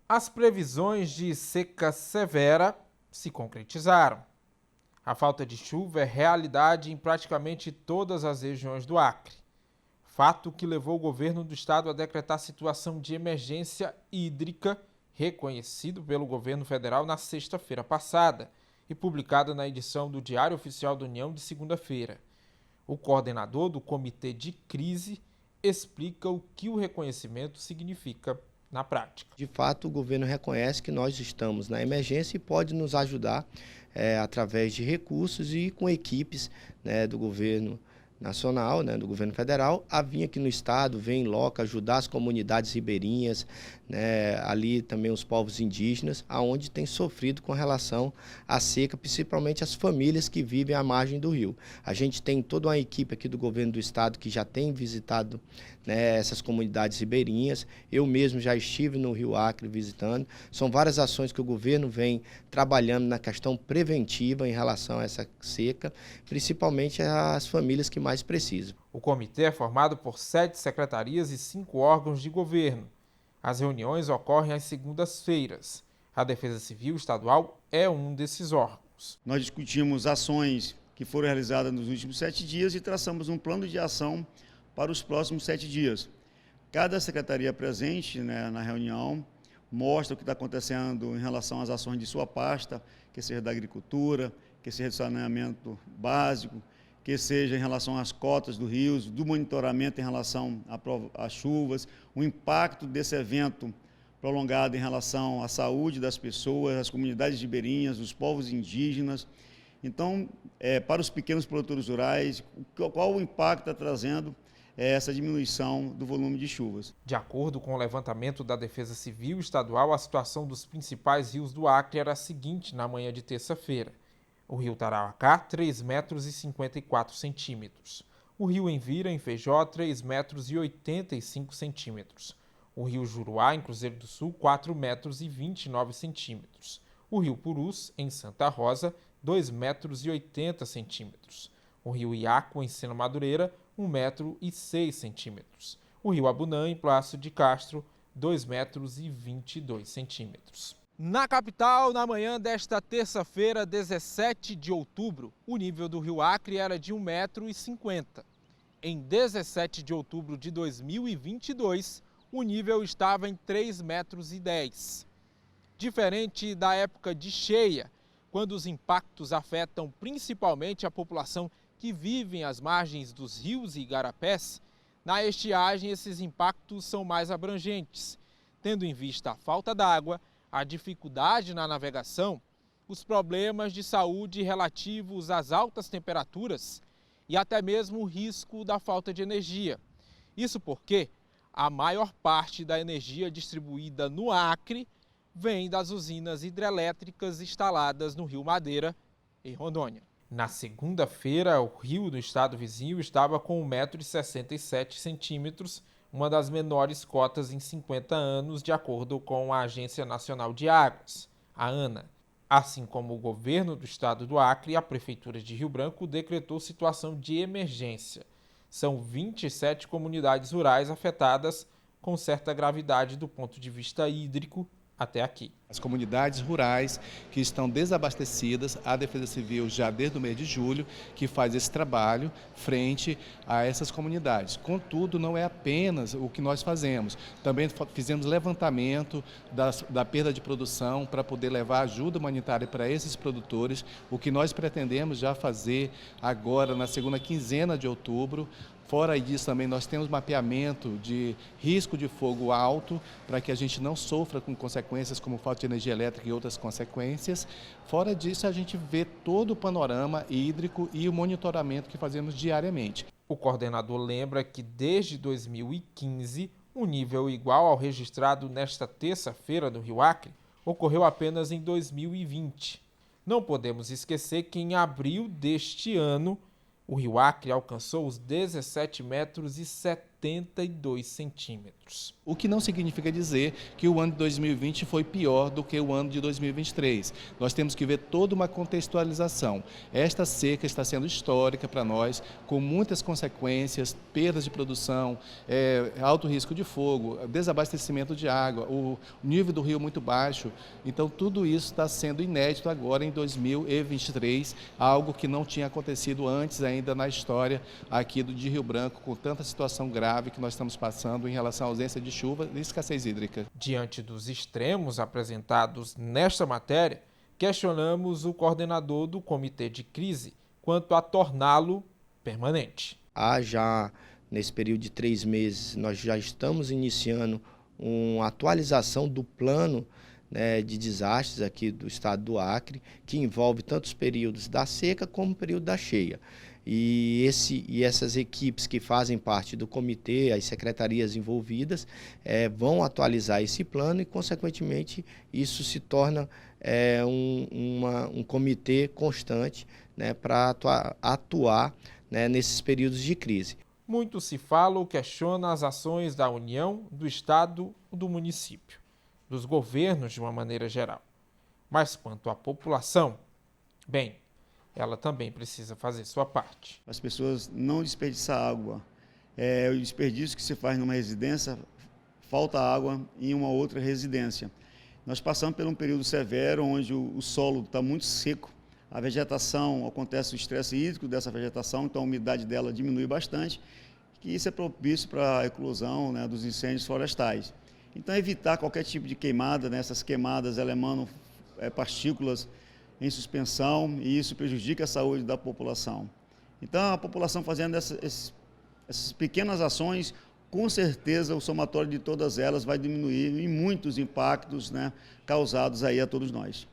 As previsões de seca severa se concretizaram. A falta de chuva é realidade em praticamente todas as regiões do Acre. Fato que levou o governo do estado a decretar situação de emergência hídrica, reconhecido pelo governo federal na sexta-feira passada e publicado na edição do Diário Oficial da União de segunda-feira. O coordenador do Comitê de Crise explica o que o reconhecimento significa na prática. De fato, o governo reconhece que nós estamos na emergência e pode nos ajudar através de recursos e com equipes do governo nacional, do governo federal, a vir aqui no estado, vem em loco ajudar as comunidades ribeirinhas, ali também os povos indígenas, aonde tem sofrido com relação à seca, principalmente as famílias que vivem à margem do rio. A gente tem toda uma equipe aqui do governo do estado que já tem visitado essas comunidades ribeirinhas. Eu mesmo já estive no Rio Acre visitando. São várias ações que o governo vem trabalhando na questão preventiva em relação a essa seca, principalmente as famílias que mais precisam. O comitê é formado por 7 secretarias e 5 órgãos de governo. As reuniões ocorrem às segundas-feiras. A Defesa Civil Estadual é um desses órgãos. Nós discutimos ações que foram realizadas nos últimos 7 dias e traçamos um plano de ação para os próximos 7 dias. Cada secretaria presente na reunião mostra o que está acontecendo em relação às ações de sua pasta, que seja da agricultura, que seja do saneamento básico, que seja em relação às cotas do rio, do monitoramento em relação às chuvas, o impacto desse evento prolongado em relação à saúde das pessoas, às comunidades ribeirinhas, dos povos indígenas. Então, para os pequenos produtores rurais, qual o impacto está trazendo essa diminuição do volume de chuvas? De acordo com o levantamento da Defesa Civil Estadual, a situação dos principais rios do Acre era a seguinte na manhã de terça-feira. O rio Tarauacá, 3,54 metros. O rio Envira, em Feijó, 3,85 metros. O rio Juruá, em Cruzeiro do Sul, 4,29 metros. O rio Purus, em Santa Rosa, 2,80 metros. O rio Iaco, em Sena Madureira, 1,06 metros. O rio Abunã, em Plácido de Castro, 2,22 metros. Na capital, na manhã desta terça-feira, 17 de outubro, o nível do rio Acre era de 1,50 metro. Em 17 de outubro de 2022, o nível estava em 3,10 metros. Diferente da época de cheia, quando os impactos afetam principalmente a população que vive às margens dos rios e igarapés, na estiagem esses impactos são mais abrangentes, tendo em vista a falta d'água, a dificuldade na navegação, os problemas de saúde relativos às altas temperaturas e até mesmo o risco da falta de energia. Isso porque a maior parte da energia distribuída no Acre vem das usinas hidrelétricas instaladas no Rio Madeira, em Rondônia. Na segunda-feira, o rio do estado vizinho estava com 1,67 metros, uma das menores cotas em 50 anos, de acordo com a Agência Nacional de Águas, a ANA. Assim como o governo do estado do Acre, a Prefeitura de Rio Branco decretou situação de emergência. São 27 comunidades rurais afetadas com certa gravidade do ponto de vista hídrico até aqui. As comunidades rurais que estão desabastecidas, a Defesa Civil já desde o mês de julho que faz esse trabalho frente a essas comunidades. Contudo, não é apenas o que nós fazemos. Também fizemos levantamento da perda de produção para poder levar ajuda humanitária para esses produtores. O que nós pretendemos já fazer agora na segunda quinzena de outubro. Fora disso também nós temos mapeamento de risco de fogo alto para que a gente não sofra com consequências como falta de energia elétrica e outras consequências. Fora disso a gente vê todo o panorama hídrico e o monitoramento que fazemos diariamente. O coordenador lembra que desde 2015, um nível igual ao registrado nesta terça-feira no Rio Acre ocorreu apenas em 2020. Não podemos esquecer que em abril deste ano, o Rio Acre alcançou os 17,70 metros 82 centímetros. O que não significa dizer que o ano de 2020 foi pior do que o ano de 2023. Nós temos que ver toda uma contextualização. Esta seca está sendo histórica para nós, com muitas consequências, perdas de produção, alto risco de fogo, desabastecimento de água, o nível do rio muito baixo. Então, tudo isso está sendo inédito agora em 2023, algo que não tinha acontecido antes ainda na história aqui de Rio Branco, com tanta situação grave que nós estamos passando em relação à ausência de chuva e escassez hídrica. Diante dos extremos apresentados nesta matéria, questionamos o coordenador do Comitê de Crise quanto a torná-lo permanente. Já nesse período de 3 meses, nós já estamos iniciando uma atualização do plano, né, de desastres aqui do estado do Acre, que envolve tanto os períodos da seca como o período da cheia. E essas equipes que fazem parte do comitê, as secretarias envolvidas, vão atualizar esse plano e, consequentemente, isso se torna um comitê constante, né, para atuar, né, nesses períodos de crise. Muito se fala ou questiona as ações da União, do Estado ou do município, dos governos de uma maneira geral. Mas quanto à população, bem, ela também precisa fazer sua parte. As pessoas não desperdiçam água. O desperdício que se faz numa residência, falta água em uma outra residência. Nós passamos por um período severo, onde o solo está muito seco, a vegetação, acontece o estresse hídrico dessa vegetação, então a umidade dela diminui bastante, e isso é propício para a eclosão, né, dos incêndios florestais. Então, evitar qualquer tipo de queimada, né? Essas queimadas emanam partículas em suspensão e isso prejudica a saúde da população. Então, a população fazendo essas pequenas ações, com certeza o somatório de todas elas vai diminuir em muitos impactos, né, causados aí a todos nós.